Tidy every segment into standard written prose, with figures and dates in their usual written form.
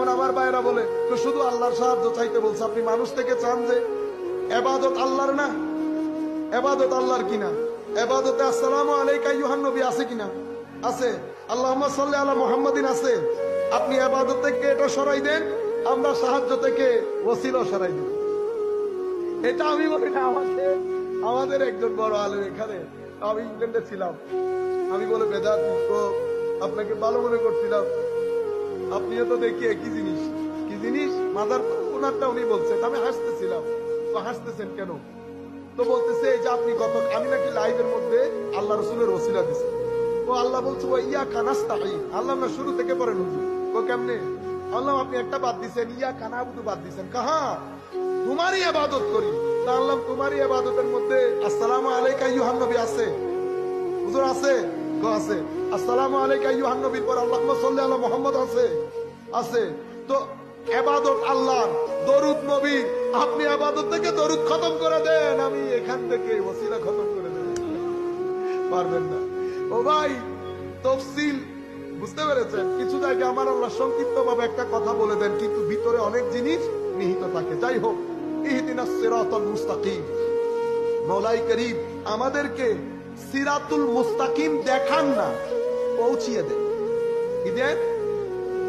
এখন আমার ভাইয়েরা বলে তো শুধু আল্লাহর সাহায্য চাইতে বলছে, আপনি মানুষ থেকে চান যে ইবাদত আল্লাহর না? ইবাদত আল্লাহর কিনা? ইবাদতে আসসালামু আলাইকা আইয়ুহান নবী আছে কিনা? আছে। আল্লাহুম্মা সাল্লি আলা মুহাম্মাদিন আছে। আপনি ইবাদত থেকে এটা সরাই দেন, আমরা সাহায্য থেকে ওসিলা সরাই দেব। এটা আমি বলি না, আমাদের একজন বড় আলেম এখানে, আমি ইংল্যান্ডে ছিলাম, আমি বলে বেদাত তো আপনাকে ভালো মনে করছিলাম, আপনিও তো দেখি একই জিনিস। কি জিনিস? মাদার ওনারটা উনি বলছে, আমি হাসতেছিলাম। তো হাসতেছেন কেন? তো বলতেছে এই যে আপনি আমি নাকি লাইভের মধ্যে আল্লাহ রসুলের ওসিলা দিছি। তো আল্লাহ বলছে ও ইয়া কানাস্তাঈন, আল্লাহ না শুরু থেকে পড়েন হুজুর। তো কেমনে? আল্লাহ আপনি একটা বাদ দিছেন, ইয়া কানাবুদু বাদ দিছেন। কাহা তোমারই ইবাদত করি। তা আল্লাহ তোমারই ইবাদতের মধ্যে আসসালামু আলাইকা আইয়ুহান নবী আছে? হুজুর আছে? আছে। আসসালামু আলাইকা আইয়ুহান নবীর পর আল্লাহুম্মা সাল্লি আলা মুহাম্মাদ আছে? আছে। তো ইবাদত আল্লাহর, দরুদ নবী। আপনি ইবাদত থেকে দরুদ খতম করে দেন, আমি এখান থেকে ওসিলা খতম করে দেব। পারবেন না। ও ভাই, তাফসীল বুঝতে পেরেছেন? কিছু জায়গায় আমার আল্লাহ সংক্ষিপ্ত ভাবে একটা কথা বলে দেন, কিন্তু ভিতরে অনেক জিনিস নিহিত থাকে। যাই হোক, ইহদিনাস সিরাতাল মুস্তাকিম, মওলাই করিম আমাদেরকে সিরাতুল মুস্তাকিম দেখান না, পৌঁছিয়ে দেন। কি দেন?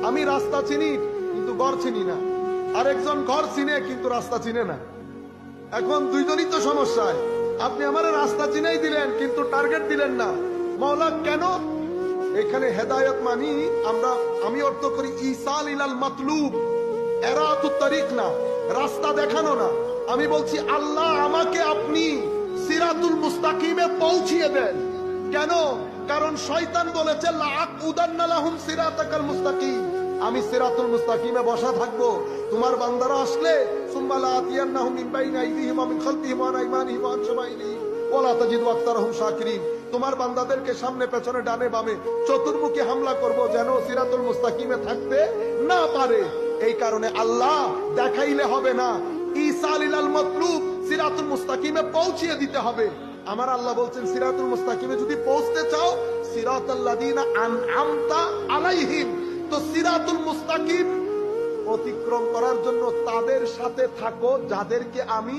আমি রাস্তা চিনি কিন্তু ঘর চিনি না, আরেকজন ঘর চিনে কিন্তু রাস্তা চিনে না। এখন দুইজনই তো সমস্যায়। আপনি আমার রাস্তা চিনাই দিলেন কিন্তু টার্গেট দিলেন না। মাওলা কেন? এখানে হেদায়েত মানি আমি অর্থ করি ইসাল ইলাল মাতলুব, এরাতুত তারিক না, রাস্তা দেখানো না। আমি বলছি আল্লাহ আমাকে আপনি সিরাতুল মুস্তাকিমে পৌঁছিয়ে দেন। কেন? কারণ শয়তান বলেছে লাআকুদান্না লাহুম সিরাতাকাল মুস্তাকিম, আমি সিরাতুল মুস্তাকিমে বসা থাকবো। তোমার বান্দারা আসলে সুম্মা লাআতিয়ান্নাহুম মিন বাইনি আইদিহিম ওয়া মিন খালফিহিম ওয়া আন আইমানিহিম ওয়া আন শামাইলিহিম ওয়া লা তাজিদু আকতারাহুম শাকিরিন। তোমার বান্দাদেরকে সামনে পেছনে ডানে বামে চতুর্মুখী হামলা করব, যেন সিরাতুল মুস্তাকিমে থাকতে না পারে। এই কারণে আল্লাহ দেখাইলে হবে না, ইসাল ইলাল মাতলুব, সিরাতুল মুস্তাকিমে পৌঁছিয়ে দিতে হবে। আমার আল্লাহ বলছেন সিরাতুল মুস্তাকিমে যদি পৌঁছতে চাও, সিরাতাল লাযিনা আনআমতা আলাইহিম, তো সিরাতুল মুস্তাকিম অতিক্রম করার জন্য তাদের সাথে থাকো যাদেরকে আমি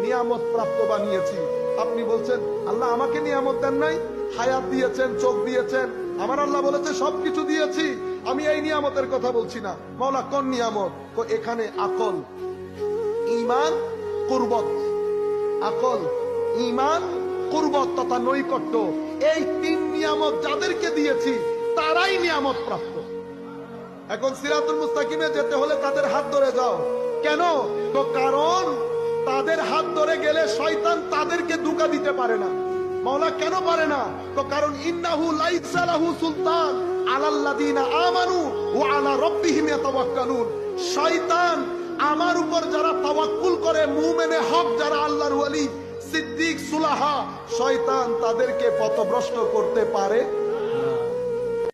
নিয়ামত প্রাপ্ত বানিয়েছি। আপনি বলছেন আল্লাহ আমাকে নিয়ামত দেন নাই? হায়াত দিয়েছেন, চোখ দিয়েছেন, আমার আল্লাহ বলেছে সবকিছু দিয়েছি। আমি এই নিয়ামতের কথা বলছি না। মাওলা কোন নিয়ামত? এখানে আকল, ঈমান, কুরবত। আকল, ঈমান, কুরবত তথা নৈকট্য, এই তিন নিয়ামত যাদেরকে দিয়েছি তারাই নিয়ামত প্রাপ্ত। এখন সিরাতুল মুস্তাকিমে যেতে হলে তাদের হাত ধরে যাও। কেন? তো কারণ তাদের হাত ধরে গেলে শয়তান তাদেরকে ধোঁকা দিতে পারে না। মাওলা কেন পারে না? তো কারণ ইন্নাহু লাইসা লাহু সুলতান আলাল্লাযিনা আমানু ওয়া আলা রাব্বিহিম ইয়াতাওয়াক্কালুন। শয়তান আমার উপর যারা তাওয়াক্কুল করে, মুমিনে হক যারা, আল্লাহর ওয়ালি, সিদ্দিক, সুলাহা, শয়তান তাদেরকে পথভ্রষ্ট করতে পারে